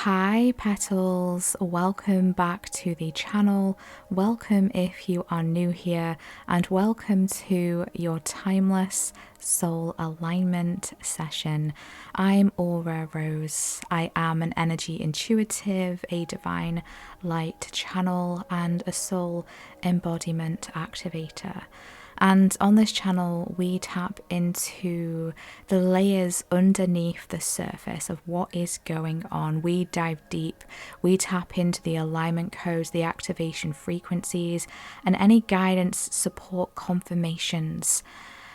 Hi petals, welcome back to the channel. Welcome if you are new here, and welcome to your timeless soul alignment session. I'm Aura Rose. I am an energy intuitive, a divine light channel, and a soul embodiment activator. And on this channel, we tap into the layers underneath the surface of what is going on. We dive deep. We tap into the alignment codes, the activation frequencies, and any guidance, support, confirmations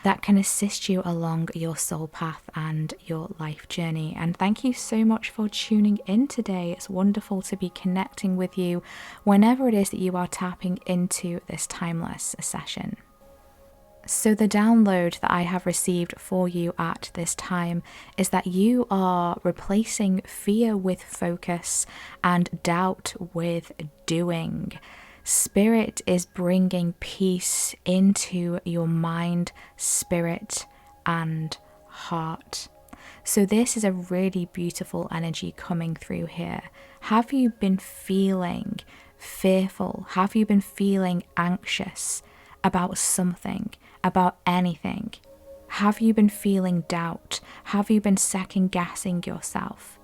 that can assist you along your soul path and your life journey. And thank you so much for tuning in today. It's wonderful to be connecting with you whenever it is that you are tapping into this timeless session. So the download that I have received for you at this time is that you are replacing fear with focus and doubt with doing. Spirit is bringing peace into your mind, spirit, and heart. So this is a really beautiful energy coming through here. Have you been feeling fearful? Have you been feeling anxious about something, about anything? Have you been feeling doubt? Have you been second guessing yourself?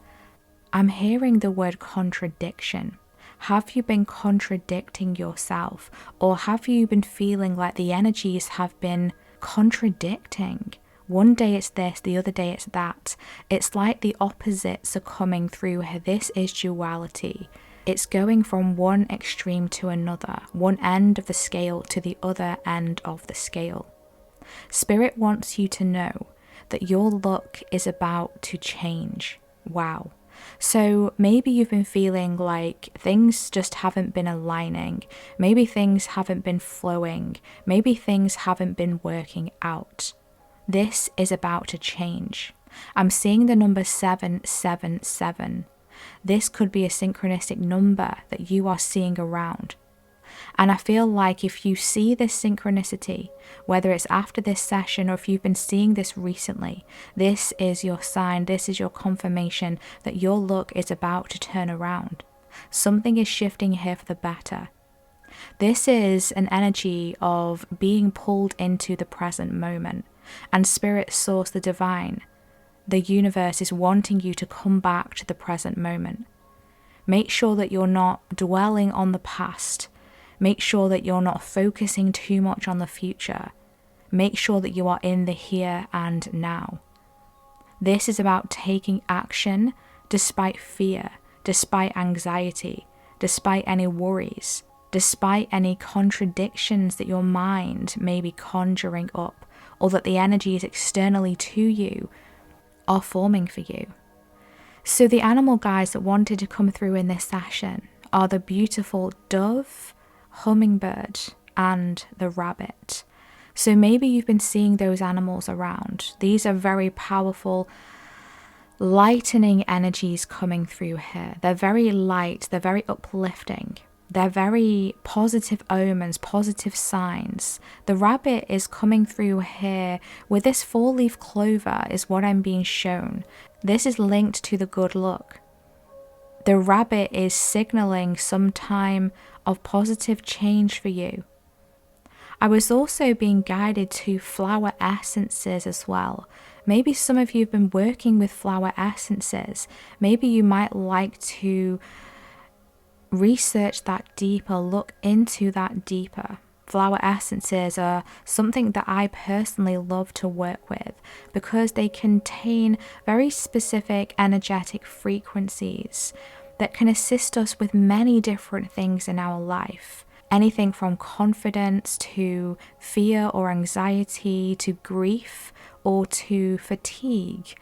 I'm hearing the word contradiction. Have you been contradicting yourself? Or have you been feeling like the energies have been contradicting? One day it's this, the other day it's that. It's like the opposites are coming through here. This is duality. It's going from one extreme to another, one end of the scale to the other end of the scale. Spirit wants you to know that your luck is about to change. Wow. So maybe you've been feeling like things just haven't been aligning. Maybe things haven't been flowing. Maybe things haven't been working out. This is about to change. I'm seeing the number 777. This could be a synchronistic number that you are seeing around. And I feel like if you see this synchronicity, whether it's after this session or if you've been seeing this recently, this is your sign, this is your confirmation that your luck is about to turn around. Something is shifting here for the better. This is an energy of being pulled into the present moment, and Spirit Source, the divine, the universe is wanting you to come back to the present moment. Make sure that you're not dwelling on the past. Make sure that you're not focusing too much on the future. Make sure that you are in the here and now. This is about taking action despite fear, despite anxiety, despite any worries, despite any contradictions that your mind may be conjuring up, or that the energies externally to you are forming for you. So the animal guides that wanted to come through in this session are the beautiful dove, hummingbird, and the rabbit. So maybe you've been seeing those animals around. These are very powerful, lightening energies coming through here. They're very light, they're very uplifting. They're very positive omens, positive signs. The rabbit is coming through here with this 4-leaf clover is what I'm being shown. This is linked to the good luck. The rabbit is signaling some time of positive change for you. I was also being guided to flower essences as well. Maybe some of you have been working with flower essences. Maybe you might like to research that deeper, look into that deeper. Flower essences are something that I personally love to work with because they contain very specific energetic frequencies that can assist us with many different things in our life. Anything from confidence to fear or anxiety to grief or to fatigue.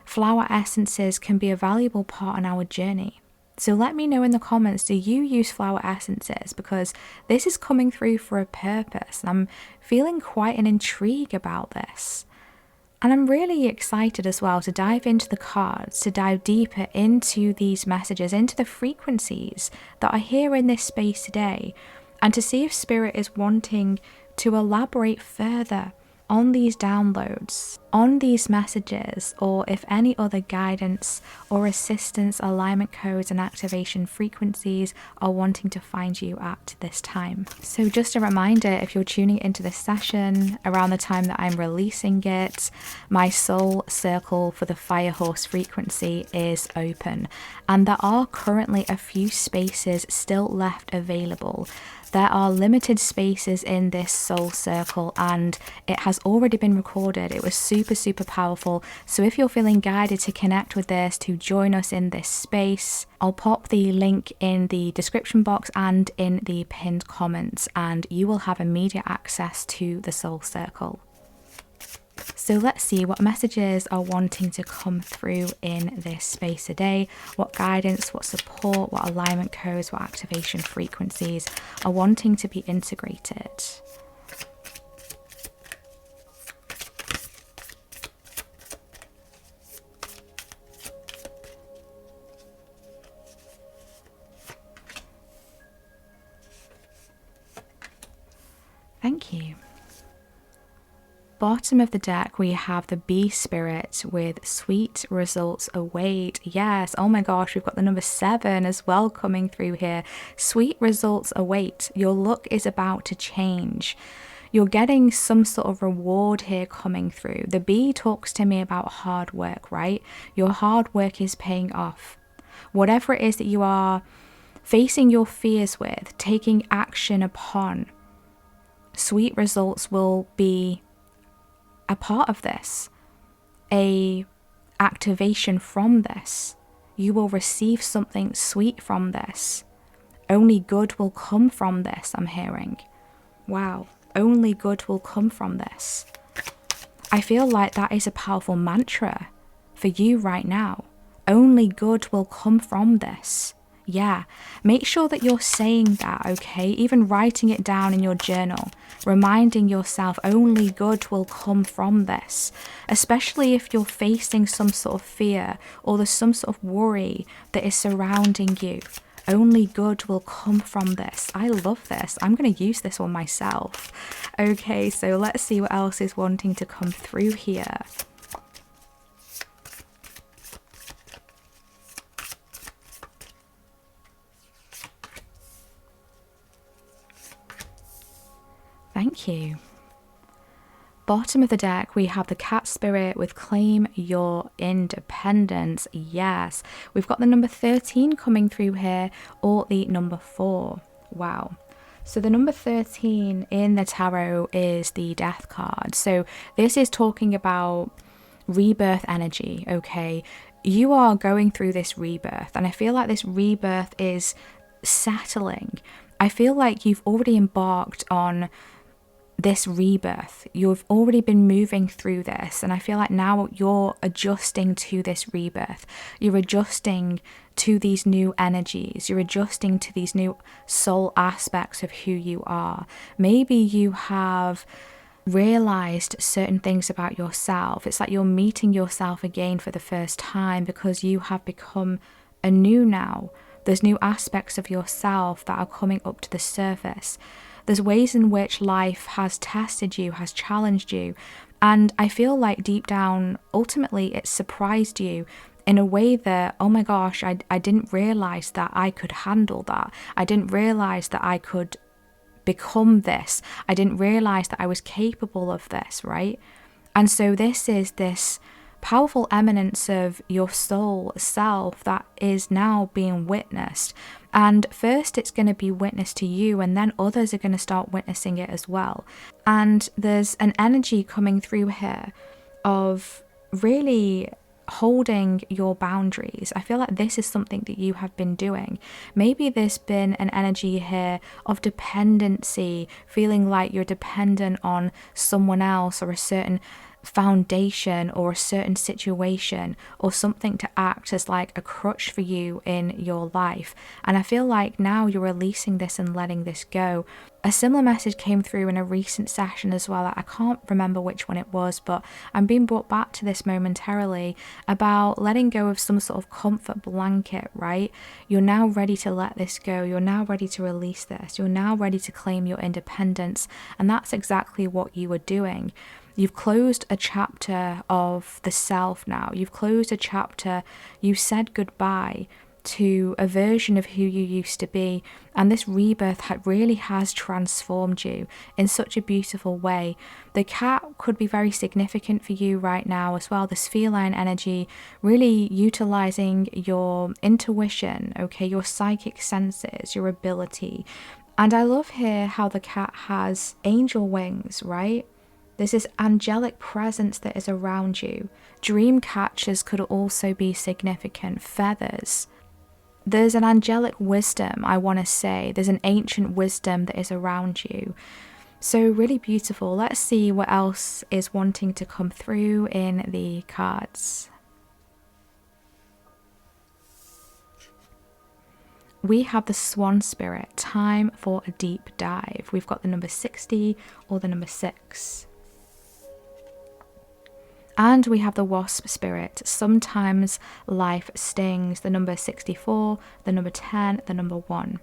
Flower essences can be a valuable part in our journey. So let me know in the comments, do you use flower essences? Because this is coming through for a purpose. And I'm feeling quite an intrigue about this. And I'm really excited as well to dive into the cards, to dive deeper into these messages, into the frequencies that are here in this space today, and to see if Spirit is wanting to elaborate further on these downloads. on these messages, or if any other guidance or assistance, alignment codes and activation frequencies are wanting to find you at this time. So just a reminder, if you're tuning into this session around the time that I'm releasing it, my soul circle for the fire horse frequency is open, and there are currently a few spaces still left available. There are limited spaces in this soul circle, and it has already been recorded. It was super powerful. So if you're feeling guided to connect with this, to join us in this space, I'll pop the link in the description box and in the pinned comments, and you will have immediate access to the soul circle. So let's see what messages are wanting to come through in this space today. What guidance, what support, what alignment codes, what activation frequencies are wanting to be integrated. Thank you. Bottom of the deck, we have the Bee Spirit with sweet results await. Yes, oh my gosh, we've got the number 7 as well coming through here. Sweet results await. Your luck is about to change. You're getting some sort of reward here coming through. The bee talks to me about hard work, right? Your hard work is paying off. Whatever it is that you are facing your fears with, taking action upon, sweet results will be a part of this, a activation from this. You will receive something sweet from this. Only good will come from this, I'm hearing. Wow, only good will come from this. I feel like that is a powerful mantra for you right now. Only good will come from this. Yeah, make sure that you're saying that, okay? Even writing it down in your journal, reminding yourself only good will come from this, especially if you're facing some sort of fear or there's some sort of worry that is surrounding you. Only good will come from this. I love this. I'm going to use this one myself. Okay, so let's see what else is wanting to come through here. Thank you. Bottom of the deck, we have the Cat Spirit with claim your independence. Yes, we've got the number 13 coming through here, or the number 4. Wow. So the number 13 in the tarot is the Death card. So this is talking about rebirth energy, okay? You are going through this rebirth, and I feel like this rebirth is settling. I feel like you've already embarked on this rebirth. You've already been moving through this, and I feel like now you're adjusting to this rebirth. You're adjusting to these new energies. You're adjusting to these new soul aspects of who you are. Maybe you have realized certain things about yourself. It's like you're meeting yourself again for the first time because you have become anew now. There's new aspects of yourself that are coming up to the surface. There's ways in which life has tested you, has challenged you. And I feel like deep down, ultimately, it surprised you in a way that, oh my gosh, I didn't realize that I could handle that. I didn't realize that I could become this. I didn't realize that I was capable of this, right? And so this is this powerful eminence of your soul self that is now being witnessed. And first it's going to be witnessed to you, and then others are going to start witnessing it as well. And there's an energy coming through here of really holding your boundaries. I feel like this is something that you have been doing. Maybe there's been an energy here of dependency, feeling like you're dependent on someone else or a certain foundation or a certain situation or something to act as like a crutch for you in your life. And I feel like now you're releasing this and letting this go. A similar message came through in a recent session as well. I can't remember which one it was, but I'm being brought back to this momentarily about letting go of some sort of comfort blanket, right? You're now ready to let this go. You're now ready to release this. You're now ready to claim your independence. And that's exactly what you are doing. You've closed a chapter of the self now. You've closed a chapter. You said goodbye to a version of who you used to be, and this rebirth really has transformed you in such a beautiful way. The cat could be very significant for you right now as well. This feline energy, really utilizing your intuition, okay, your psychic senses, your ability. And I love here how the cat has angel wings, right? There's this angelic presence that is around you. Dream catchers could also be significant. Feathers. There's an angelic wisdom, I want to say. There's an ancient wisdom that is around you. So really beautiful. Let's see what else is wanting to come through in the cards. We have the Swan Spirit, time for a deep dive. We've got the number 60 or the number 6. And we have the Wasp Spirit, sometimes life stings, the number 64, the number 10, the number 1.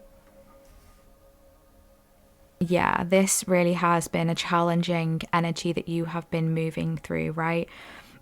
Yeah, this really has been a challenging energy that you have been moving through, right?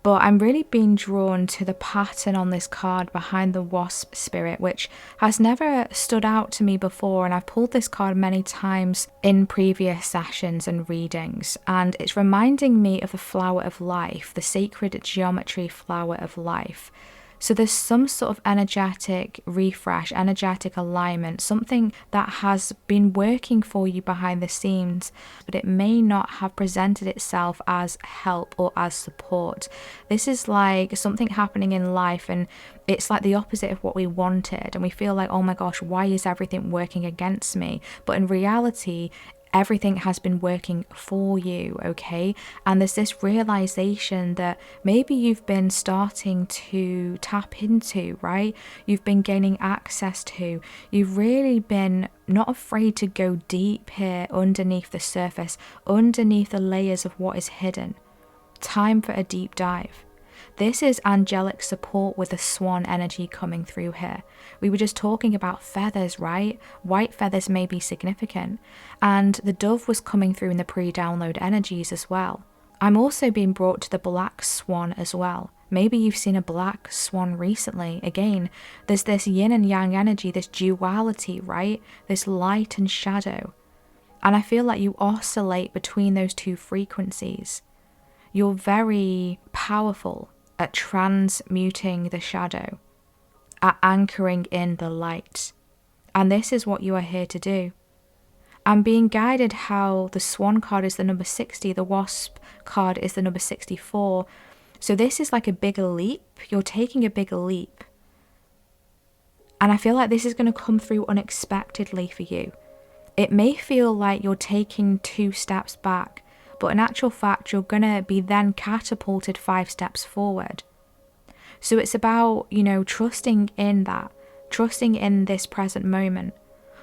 But I'm really being drawn to the pattern on this card behind the Wasp Spirit, which has never stood out to me before. And I've pulled this card many times in previous sessions and readings. And it's reminding me of the flower of life, the sacred geometry flower of life. So there's some sort of energetic refresh, energetic alignment, something that has been working for you behind the scenes, but it may not have presented itself as help or as support. This is like something happening in life, and it's like the opposite of what we wanted, and we feel like, oh my gosh, why is everything working against me? But in reality, everything has been working for you, okay? And there's this realization that maybe you've been starting to tap into, right? You've been gaining access to. You've really been not afraid to go deep here underneath the surface, underneath the layers of what is hidden. Time for a deep dive. This is angelic support with the swan energy coming through here. We were just talking about feathers, right? White feathers may be significant. And the dove was coming through in the pre-download energies as well. I'm also being brought to the black swan as well. Maybe you've seen a black swan recently. Again, there's this yin and yang energy, this duality, right? This light and shadow. And I feel like you oscillate between those two frequencies. You're very powerful at transmuting the shadow, at anchoring in the light. And this is what you are here to do. I'm being guided how the Swan card is the number 60, the Wasp card is the number 64. So this is like a bigger leap. You're taking a bigger leap. And I feel like this is going to come through unexpectedly for you. It may feel like you're taking 2 steps back, but in actual fact, you're going to be then catapulted 5 steps forward. So it's about, trusting in that, trusting in this present moment.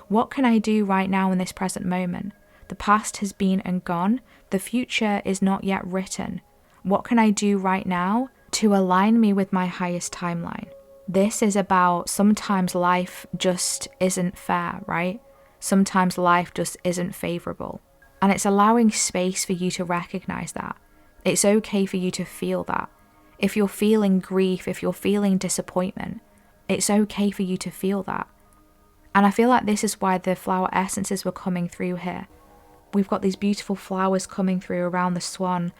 What can I do right now in this present moment? The past has been and gone. The future is not yet written. What can I do right now to align me with my highest timeline? This is about sometimes life just isn't fair, right? Sometimes life just isn't favorable. And it's allowing space for you to recognize that. It's okay for you to feel that. If you're feeling grief, if you're feeling disappointment, it's okay for you to feel that. And I feel like this is why the flower essences were coming through here. We've got these beautiful flowers coming through around the swan.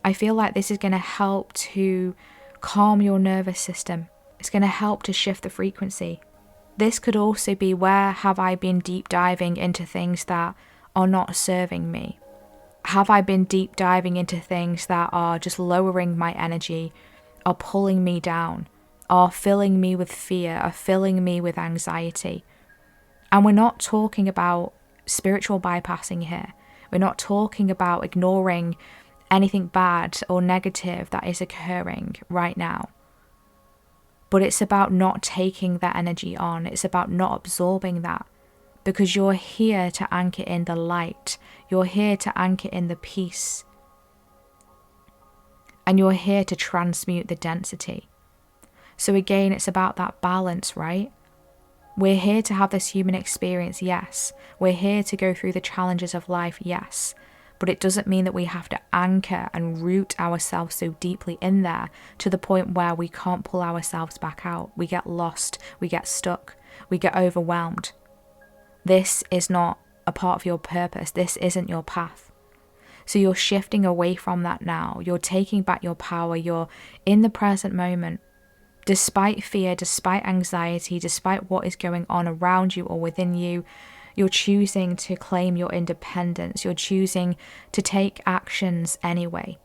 I feel like this is going to help to calm your nervous system. It's going to help to shift the frequency. This could also be, where have I been deep diving into things that are not serving me? Have I been deep diving into things that are just lowering my energy, are pulling me down, are filling me with fear, are filling me with anxiety? And we're not talking about spiritual bypassing here. We're not talking about ignoring anything bad or negative that is occurring right now. But it's about not taking that energy on. It's about not absorbing that. Because you're here to anchor in the light. You're here to anchor in the peace. And you're here to transmute the density. So again, it's about that balance, right? We're here to have this human experience, yes. We're here to go through the challenges of life, yes. but it doesn't mean that we have to anchor and root ourselves so deeply in there to the point where we can't pull ourselves back out. We get lost, we get stuck, we get overwhelmed. This is not a part of your purpose. This isn't your path. So you're shifting away from that now. You're taking back your power. You're in the present moment. Despite fear, despite anxiety, despite what is going on around you or within you, you're choosing to claim your independence. You're choosing to take actions anyway.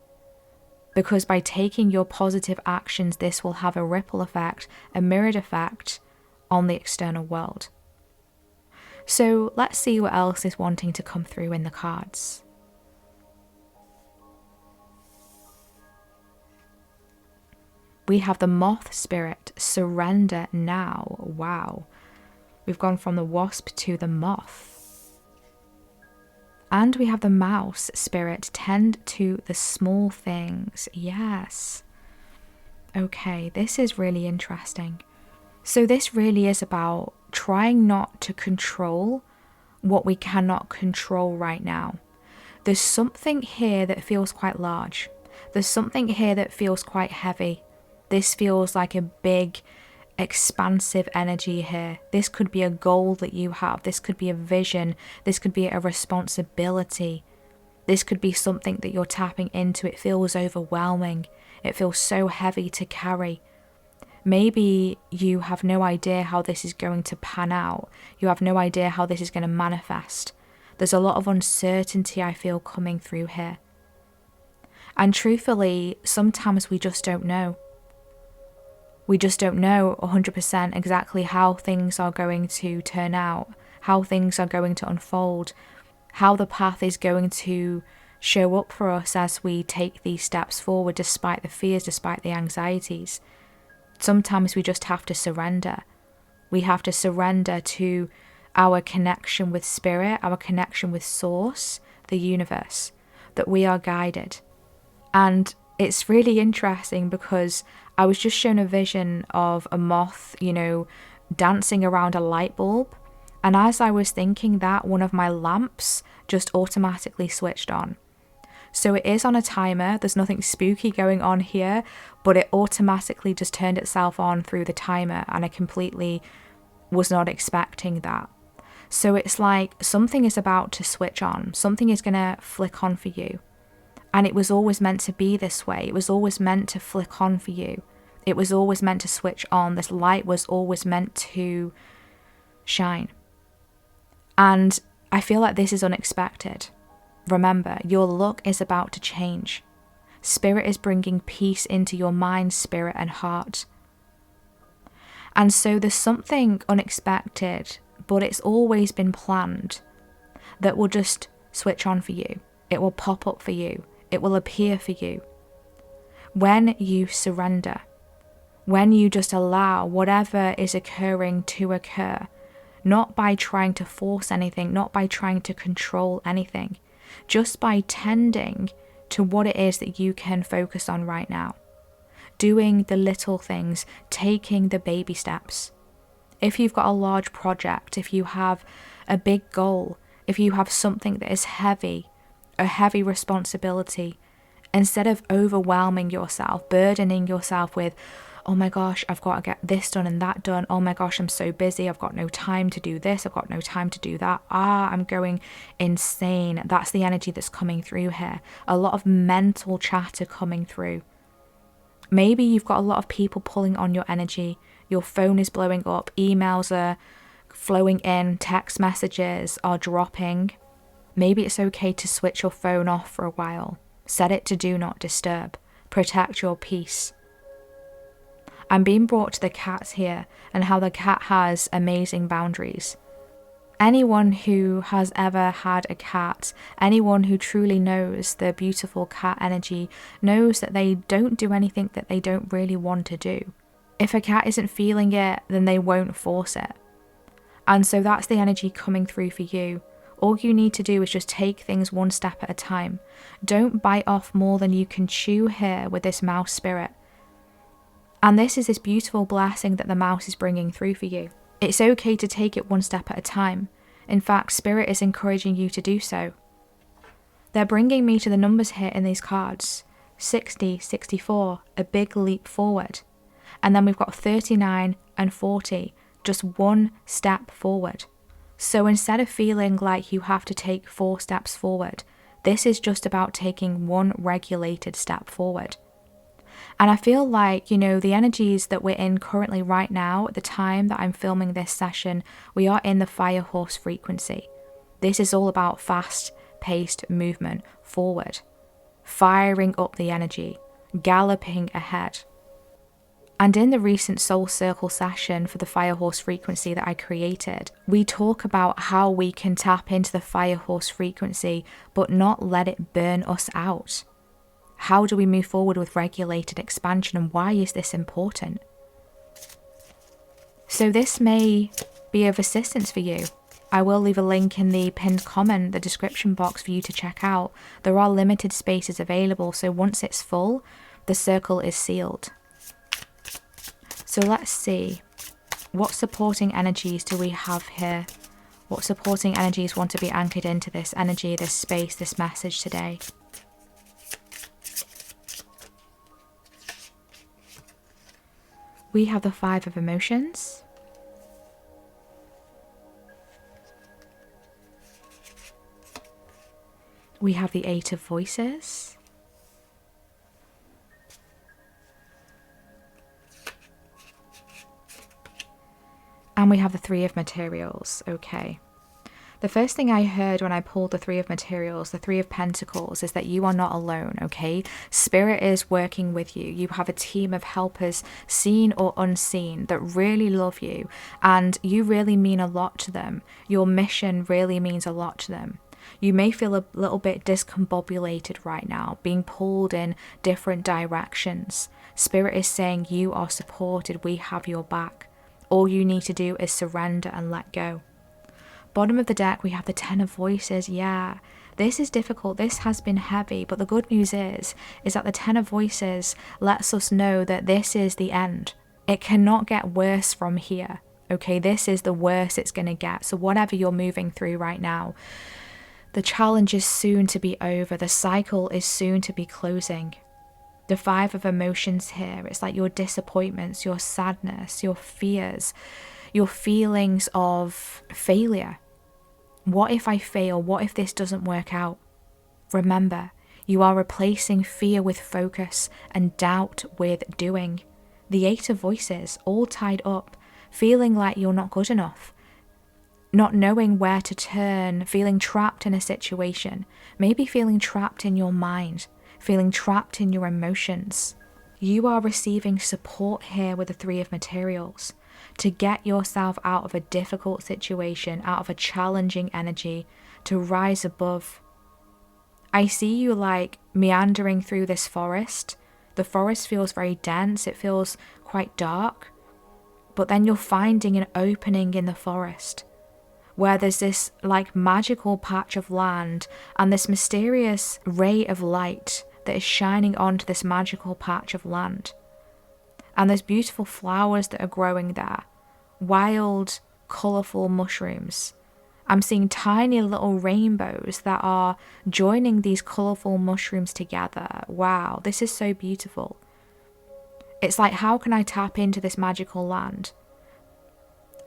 Because by taking your positive actions, this will have a ripple effect, a mirrored effect on the external world. So let's see what else is wanting to come through in the cards. We have the moth spirit, surrender now. Wow. We've gone from the wasp to the moth. And we have the mouse spirit, tend to the small things. Yes. Okay, this is really interesting. So this really is about trying not to control what we cannot control right now. There's something here that feels quite large. There's something here that feels quite heavy. This feels like a big, expansive energy here. This could be a goal that you have. This could be a vision. This could be a responsibility. This could be something that you're tapping into. It feels overwhelming. It feels so heavy to carry. Maybe you have no idea how this is going to pan out. You have no idea how this is going to manifest. There's a lot of uncertainty I feel coming through here. And truthfully, sometimes we just don't know. We just don't know 100% exactly how things are going to turn out, how things are going to unfold, how the path is going to show up for us as we take these steps forward, despite the fears, despite the anxieties. Sometimes we just have to surrender. We have to surrender to our connection with spirit, our connection with source, the universe, that we are guided. And it's really interesting because I was just shown a vision of a moth, dancing around a light bulb. And as I was thinking that, one of my lamps just automatically switched on. So it is on a timer. There's nothing spooky going on here, but it automatically just turned itself on through the timer, and I completely was not expecting that. So it's like something is about to switch on. Something is going to flick on for you. And it was always meant to be this way. It was always meant to flick on for you. It was always meant to switch on. This light was always meant to shine. And I feel like this is unexpected. Remember, your luck is about to change. Spirit is bringing peace into your mind, spirit, and heart. And so there's something unexpected, but it's always been planned, that will just switch on for you. It will pop up for you. It will appear for you. When you surrender, when you just allow whatever is occurring to occur, not by trying to force anything, not by trying to control anything, just by tending to what it is that you can focus on right now. Doing the little things, taking the baby steps. If you've got a large project, if you have a big goal, if you have something that is heavy, a heavy responsibility, instead of overwhelming yourself, burdening yourself with, oh my gosh, I've got to get this done and that done. Oh my gosh, I'm so busy. I've got no time to do this. I've got no time to do that. I'm going insane. That's the energy that's coming through here. A lot of mental chatter coming through. Maybe you've got a lot of people pulling on your energy. Your phone is blowing up. Emails are flowing in. Text messages are dropping. Maybe it's okay to switch your phone off for a while. Set it to do not disturb. Protect your peace. I'm being brought to the cat here and how the cat has amazing boundaries. Anyone who has ever had a cat, anyone who truly knows the beautiful cat energy, knows that they don't do anything that they don't really want to do. If a cat isn't feeling it, then they won't force it. And so that's the energy coming through for you. All you need to do is just take things one step at a time. Don't bite off more than you can chew here with this mouse spirit. And this is this beautiful blessing that the mouse is bringing through for you. It's okay to take it one step at a time. In fact, Spirit is encouraging you to do so. They're bringing me to the numbers here in these cards. 60, 64, a big leap forward. And then we've got 39 and 40, just one step forward. So instead of feeling like you have to take 4 steps forward, this is just about taking one regulated step forward. And I feel like, the energies that we're in currently right now, at the time that I'm filming this session, we are in the fire horse frequency. This is all about fast-paced movement forward, firing up the energy, galloping ahead. And in the recent Soul Circle session for the Fire Horse frequency that I created, we talk about how we can tap into the Fire Horse frequency, but not let it burn us out. How do we move forward with regulated expansion, and why is this important? So this may be of assistance for you. I will leave a link in the pinned comment, the description box, for you to check out. There are limited spaces available, so once it's full, the circle is sealed. So let's see, what supporting energies do we have here? What supporting energies want to be anchored into this energy, this space, this message today? We have the 5 of emotions. We have the 8 of voices. And we have the 3 of materials. Okay. The first thing I heard when I pulled the 3 of materials, the 3 of pentacles, is that you are not alone, okay? Spirit is working with you. You have a team of helpers, seen or unseen, that really love you, and you really mean a lot to them. Your mission really means a lot to them. You may feel a little bit discombobulated right now, being pulled in different directions. Spirit is saying you are supported, we have your back. All you need to do is surrender and let go. Bottom of the deck, we have the 10 of voices. Yeah, this is difficult. This has been heavy. But the good news is that the 10 of voices lets us know that this is the end. It cannot get worse from here. Okay, this is the worst it's going to get. So whatever you're moving through right now, the challenge is soon to be over. The cycle is soon to be closing. The 5 of emotions here, it's like your disappointments, your sadness, your fears, your feelings of failure. What if I fail? What if this doesn't work out? Remember, you are replacing fear with focus and doubt with doing. The 8 of voices, all tied up, feeling like you're not good enough, not knowing where to turn, feeling trapped in a situation, maybe feeling trapped in your mind, feeling trapped in your emotions. You are receiving support here with the 3 of materials to get yourself out of a difficult situation, out of a challenging energy, to rise above. I see you like meandering through this forest. The forest feels very dense, it feels quite dark, but then you're finding an opening in the forest where there's this like magical patch of land and this mysterious ray of light that is shining onto this magical patch of land. And there's beautiful flowers that are growing there, wild, colourful mushrooms. I'm seeing tiny little rainbows that are joining these colourful mushrooms together. Wow, this is so beautiful. It's like, how can I tap into this magical land?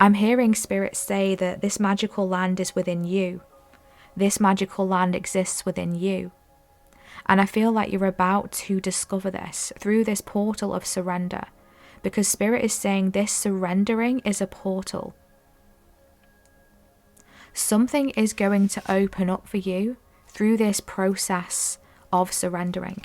I'm hearing Spirit say that this magical land is within you. This magical land exists within you. And I feel like you're about to discover this through this portal of surrender, because Spirit is saying this surrendering is a portal. Something is going to open up for you through this process of surrendering.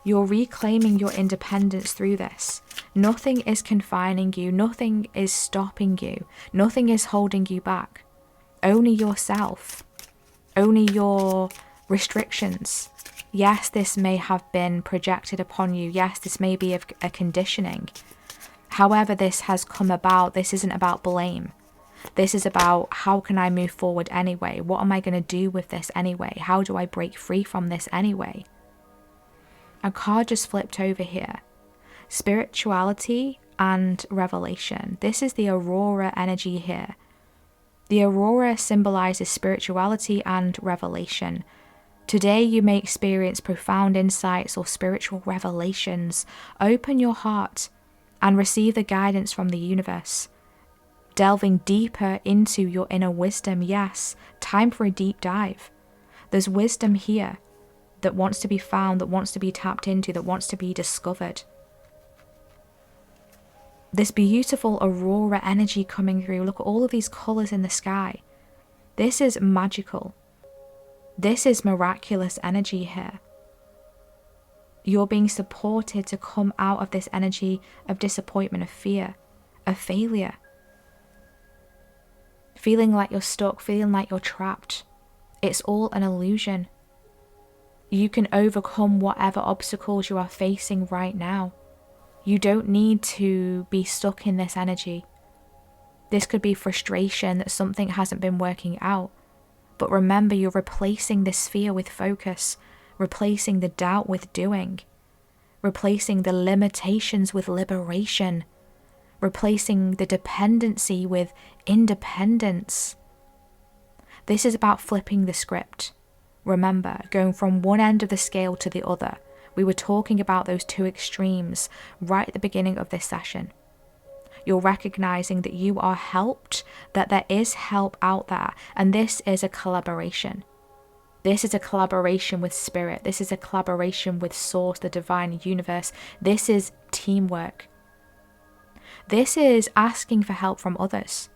You're reclaiming your independence through this. Nothing is confining you. Nothing is stopping you. Nothing is holding you back. Only yourself. Only your restrictions. Yes, this may have been projected upon you. Yes, this may be a conditioning. However this has come about, this isn't about blame. This is about, how can I move forward anyway? What am I going to do with this anyway? How do I break free from this anyway? A card just flipped over here. Spirituality and revelation. This is the Aurora energy here. The Aurora symbolizes spirituality and revelation. Today you may experience profound insights or spiritual revelations. Open your heart and receive the guidance from the universe. Delving deeper into your inner wisdom. Yes, time for a deep dive. There's wisdom here that wants to be found, that wants to be tapped into, that wants to be discovered. This beautiful aurora energy coming through. Look at all of these colors in the sky. This is magical. This is miraculous energy here. You're being supported to come out of this energy of disappointment, of fear, of failure. Feeling like you're stuck, feeling like you're trapped. It's all an illusion. You can overcome whatever obstacles you are facing right now. You don't need to be stuck in this energy. This could be frustration that something hasn't been working out. But remember, you're replacing this fear with focus, replacing the doubt with doing, replacing the limitations with liberation, replacing the dependency with independence. This is about flipping the script. Remember, going from one end of the scale to the other. We were talking about those two extremes right at the beginning of this session. You're recognizing that you are helped, that there is help out there, and this is a collaboration. This is a collaboration with spirit. This is a collaboration with source, the divine universe. This is teamwork. This is asking for help from others.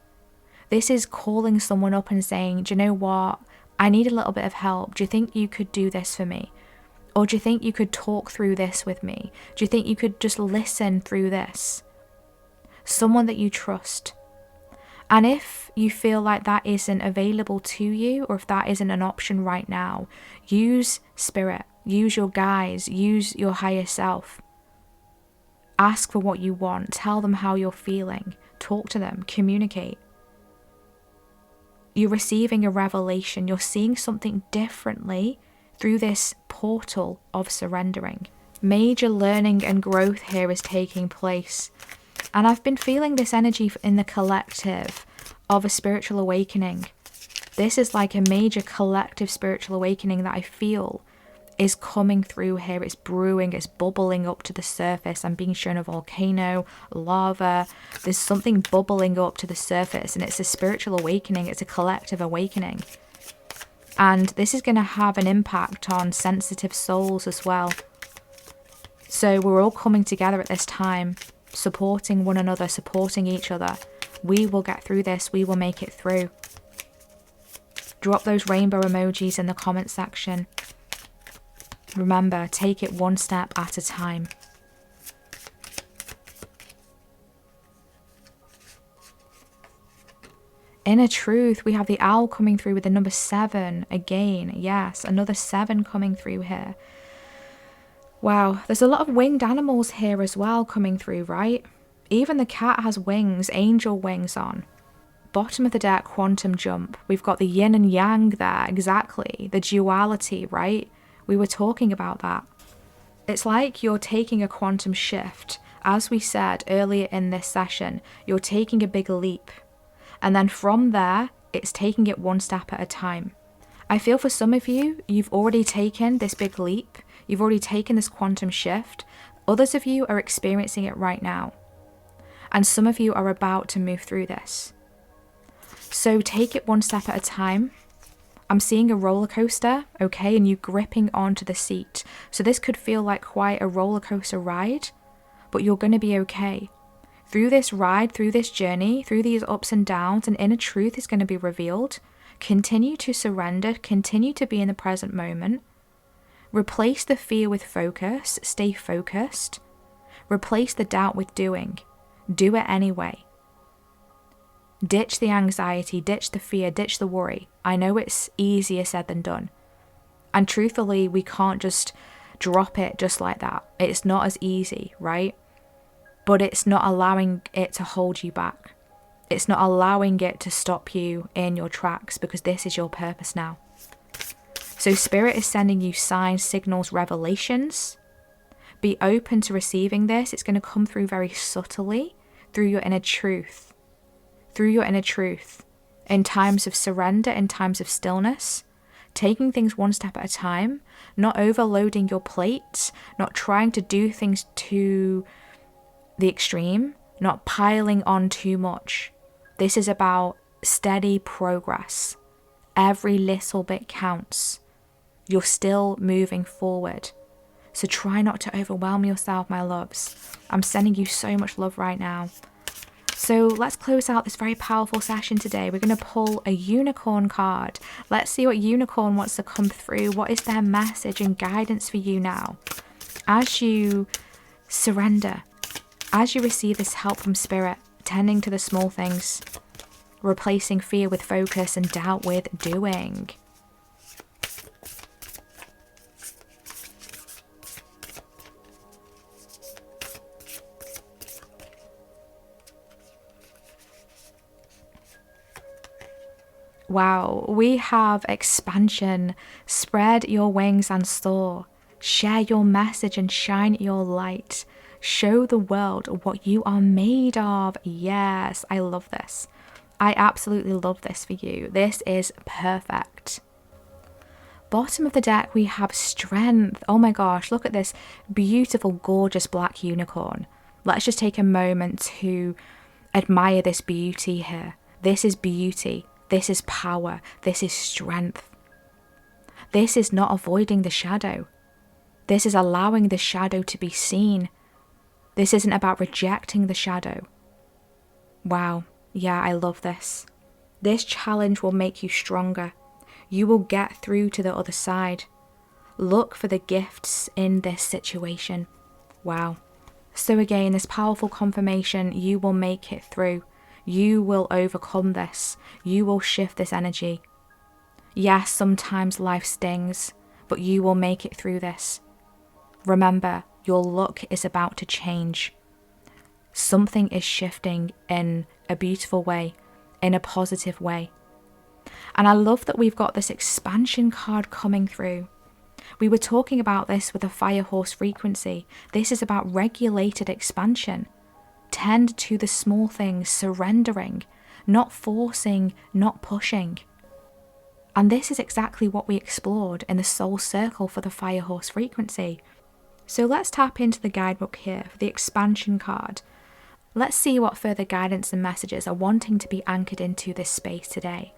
This is calling someone up and saying, do you know what? I need a little bit of help. Do you think you could do this for me? Or do you think you could talk through this with me? Do you think you could just listen through this? Someone that you trust. And if you feel like that isn't available to you, or if that isn't an option right now, use spirit, use your guides, use your higher self. Ask for what you want, tell them how you're feeling, talk to them, communicate. You're receiving a revelation, you're seeing something differently through this portal of surrendering. Major learning and growth here is taking place. And I've been feeling this energy in the collective of a spiritual awakening. This is like a major collective spiritual awakening that I feel is coming through here. It's brewing, it's bubbling up to the surface. I'm being shown a volcano, lava. There's something bubbling up to the surface, and it's a spiritual awakening. It's a collective awakening. And this is going to have an impact on sensitive souls as well. So we're all coming together at this time, supporting one another, supporting each other. We will get through this. We will make it through. Drop those rainbow emojis in the comment section. Remember, take it one step at a time. Inner truth, we have the owl coming through with the number 7 again. Yes, another 7 coming through here. Wow, there's a lot of winged animals here as well coming through, right? Even the cat has wings, angel wings on. Bottom of the deck, quantum jump. We've got the yin and yang there, exactly. The duality, right? We were talking about that. It's like you're taking a quantum shift. As we said earlier in this session, you're taking a big leap. And then from there, it's taking it one step at a time. I feel for some of you, you've already taken this big leap. You've already taken this quantum shift. Others of you are experiencing it right now. And some of you are about to move through this. So take it one step at a time. I'm seeing a roller coaster, okay, and you gripping onto the seat. So this could feel like quite a roller coaster ride, but you're going to be okay. Through this ride, through this journey, through these ups and downs, an inner truth is going to be revealed. Continue to surrender, continue to be in the present moment. Replace the fear with focus, stay focused. Replace the doubt with doing. Do it anyway. Ditch the anxiety, ditch the fear, ditch the worry. I know it's easier said than done. And truthfully, we can't just drop it just like that. It's not as easy, right? But it's not allowing it to hold you back. It's not allowing it to stop you in your tracks, because this is your purpose now. So Spirit is sending you signs, signals, revelations. Be open to receiving this. It's going to come through very subtly through your inner truth. Through your inner truth. In times of surrender, in times of stillness. taking things one step at a time, not overloading your plate, not trying to do things to the extreme, not piling on too much. This is about steady progress. Every little bit counts. You're still moving forward. So try not to overwhelm yourself, my loves. I'm sending you so much love right now. So let's close out this very powerful session today. We're going to pull a unicorn card. Let's see what unicorn wants to come through. What is their message and guidance for you now? As you surrender, as you receive this help from spirit, tending to the small things, replacing fear with focus and doubt with doing. Wow, we have expansion. Spread your wings and soar. Share your message and shine your light. Show the world what you are made of. Yes, I love this. I absolutely love this for you. This is perfect. Bottom of the deck, we have strength. Oh my gosh, look at this beautiful, gorgeous black unicorn. Let's just take a moment to admire this beauty here. This is beauty. This is power. This is strength. This is not avoiding the shadow. This is allowing the shadow to be seen. This isn't about rejecting the shadow. Wow. Yeah, I love this. This challenge will make you stronger. You will get through to the other side. Look for the gifts in this situation. Wow. So again, this powerful confirmation, you will make it through. You will overcome this. You will shift this energy. Yes, sometimes life stings, but you will make it through this. Remember, your luck is about to change. Something is shifting in a beautiful way, in a positive way. And I love that we've got this expansion card coming through. We were talking about this with a fire horse frequency. This is about regulated expansion. Tend to the small things, surrendering, not forcing, not pushing. And this is exactly what we explored in the soul circle for the fire horse frequency. So let's tap into the guidebook here for the expansion card. Let's see what further guidance and messages are wanting to be anchored into this space today.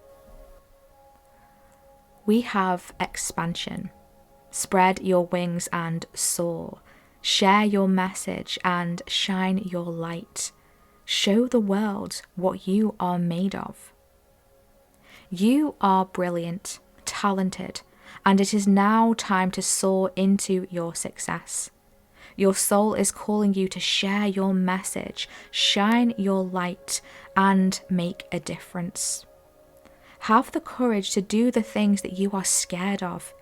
We have expansion. Spread your wings and soar. Share your message and shine your light. Show the world what you are made of. You are brilliant, talented, and it is now time to soar into your success. Your soul is calling you to share your message, shine your light, and make a difference. Have the courage to do the things that you are scared of.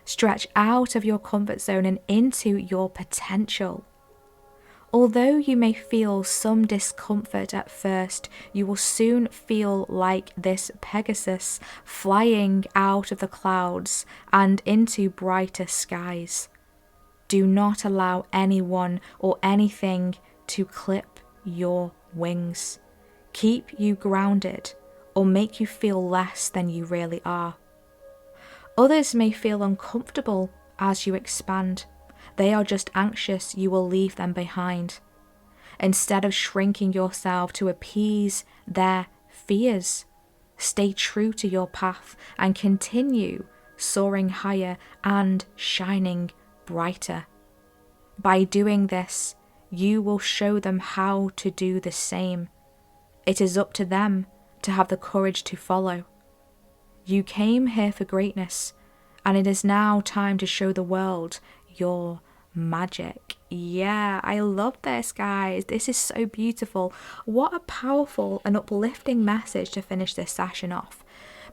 Stretch out of your comfort zone and into your potential. Although you may feel some discomfort at first, you will soon feel like this Pegasus flying out of the clouds and into brighter skies. Do not allow anyone or anything to clip your wings, keep you grounded, or make you feel less than you really are. Others may feel uncomfortable as you expand. They are just anxious you will leave them behind. Instead of shrinking yourself to appease their fears, stay true to your path and continue soaring higher and shining brighter. By doing this, you will show them how to do the same. It is up to them to have the courage to follow. You came here for greatness, and it is now time to show the world your magic. Yeah, I love this, guys. This is so beautiful. What a powerful and uplifting message to finish this session off,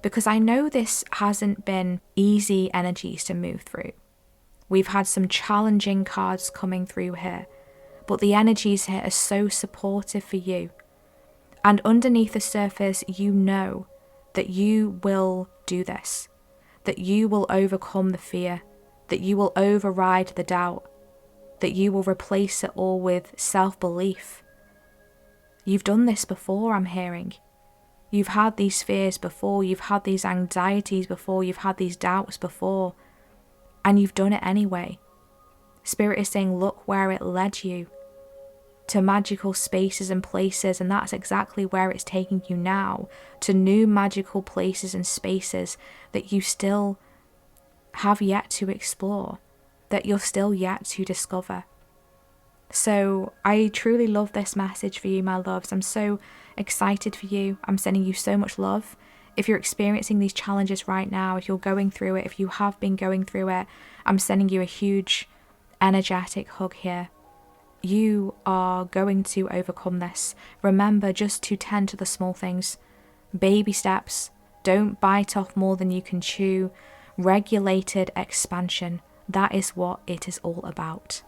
because I know this hasn't been easy energies to move through. We've had some challenging cards coming through here, but the energies here are so supportive for you. And underneath the surface, you know that you will do this, that you will overcome the fear, that you will override the doubt, that you will replace it all with self-belief. You've done this before, I'm hearing. You've had these fears before, you've had these anxieties before, you've had these doubts before, and you've done it anyway. Spirit is saying, look where it led you, to magical spaces and places, and that's exactly where it's taking you now, to new magical places and spaces that you still have yet to explore, that you're still yet to discover. So I truly love this message for you, my loves. I'm so excited for you. I'm sending you so much love. If you're experiencing these challenges right now, if you're going through it, if you have been going through it, I'm sending you a huge energetic hug here. You are going to overcome this. Remember just to tend to the small things. Baby steps. Don't bite off more than you can chew. Regulated expansion. That is what it is all about.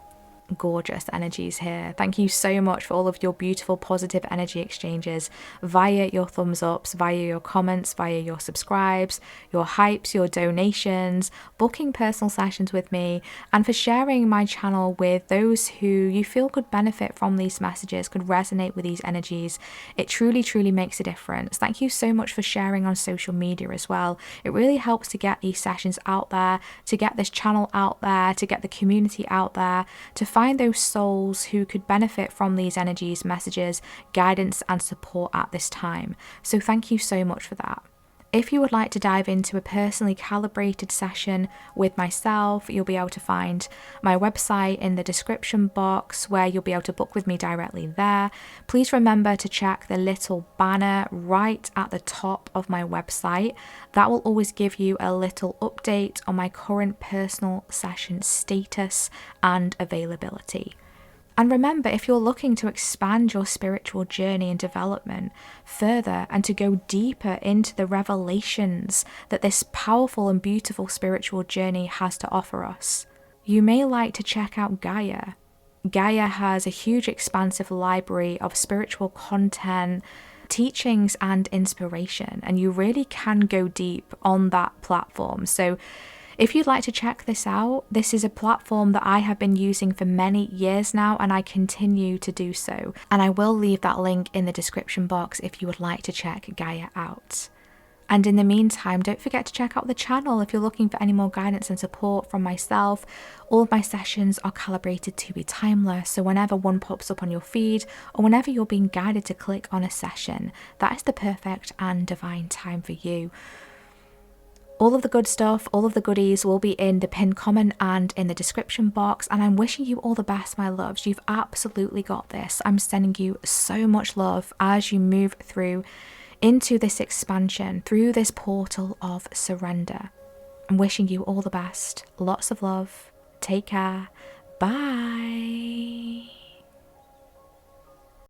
Gorgeous energies here. Thank you so much for all of your beautiful positive energy exchanges via your thumbs ups, via your comments, via your subscribes, your hypes, your donations, booking personal sessions with me, and for sharing my channel with those who you feel could benefit from these messages, could resonate with these energies. It truly, truly makes a difference. Thank you so much for sharing on social media as well. It really helps to get these sessions out there, to get this channel out there, to get the community out there, to find those souls who could benefit from these energies, messages, guidance and support at this time. So thank you so much for that. If you would like to dive into a personally calibrated session with myself, you'll be able to find my website in the description box, where you'll be able to book with me directly there. Please remember to check the little banner right at the top of my website. That will always give you a little update on my current personal session status and availability. And remember, if you're looking to expand your spiritual journey and development further and to go deeper into the revelations that this powerful and beautiful spiritual journey has to offer us, you may like to check out Gaia. Gaia has a huge expansive library of spiritual content, teachings and inspiration, and you really can go deep on that platform. So if you'd like to check this out, this is a platform that I have been using for many years now, and I continue to do so. And I will leave that link in the description box if you would like to check Gaia out. And in the meantime, don't forget to check out the channel if you're looking for any more guidance and support from myself. All of my sessions are calibrated to be timeless, so whenever one pops up on your feed or whenever you're being guided to click on a session, that is the perfect and divine time for you. All of the good stuff, all of the goodies will be in the pinned comment and in the description box, and I'm wishing you all the best, my loves. You've absolutely got this. I'm sending you so much love as you move through into this expansion, through this portal of surrender. I'm wishing you all the best. Lots of love. Take care. Bye.